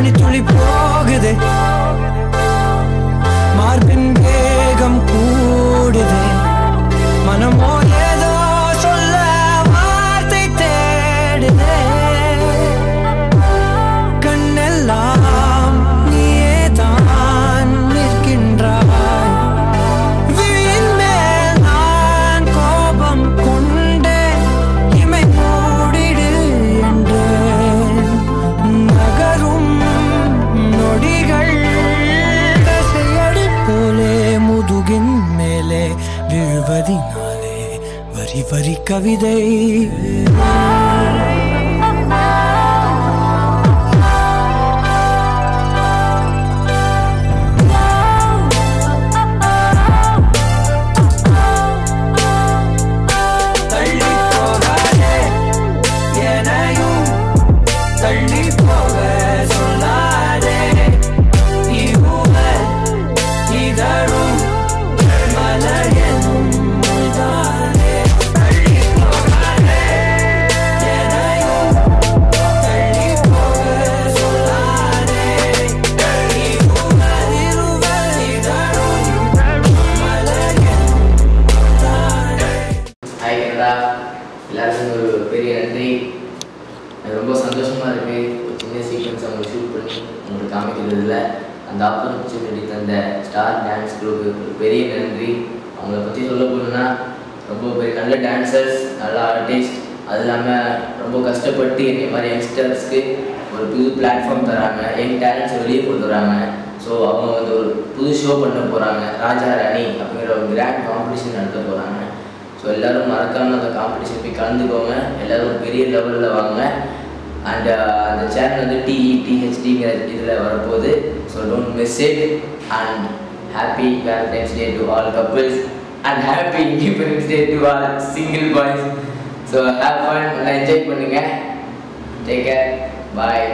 மணி துளி போகுதே மார்பின் வேகம் கூடுதே மனமோ ஏதோ சொல்ல வார்த்தை தேடுதே கண்ணெல்லாம் நீயே தான் நிற்கின்றாய் விழியின் மேல் நான் கோபம் கொண்டே இமை மூடிடு என்றேன் நகரும் நொடிகள் தசையடி போலே முதுகின் மேலே விழுவதினாலே வரி வரி கவிதை எல்லாருக்கும் ஒரு பெரிய நன்றி. எனக்கு ரொம்ப சந்தோஷமாக இருக்குது. ஒரு சின்ன சீக்வன்ஸ் அவங்க ஷூட் பண்ணி உங்களுக்கு காமிக்கிறதுல அந்த ஆப்பர்ச்சுனிட்டி தந்த ஸ்டார் டான்ஸ் குரூப்பு ஒரு பெரிய நன்றி. அவங்கள பற்றி சொல்ல போகணுன்னா ரொம்ப பெரிய நல்ல டான்சர்ஸ், நல்ல ஆர்டிஸ்ட், அது இல்லாமல் ரொம்ப கஷ்டப்பட்டு என்னை மாதிரி யங்ஸ்டர்ஸ்க்கு ஒரு புது பிளாட்ஃபார்ம் தராங்க, யங் டேலண்ட்ஸை வெளியே கொண்டு வராங்க. ஸோ அவங்க வந்து ஒரு புது ஷோ பண்ண போகிறாங்க, ராஜா ராணி அப்படிங்கிற ஒரு கிராண்ட் காம்படிஷன் நடத்த போகிறாங்க. ஸோ எல்லோரும் மறக்காமல் அந்த காம்படிஷன் போய் கலந்துக்கோங்க. எல்லோரும் பெரிய லெவலில் வாங்க. அண்ட் அந்த சேனல் வந்து TETHDங்கிற இதில் வரப்போகுது. So don't miss it. And happy Valentine's day to all couples and happy independence day to all single boys. So have fun, நல்லா என்ஜாய் பண்ணுங்கள். டேக் கேர், பாய்.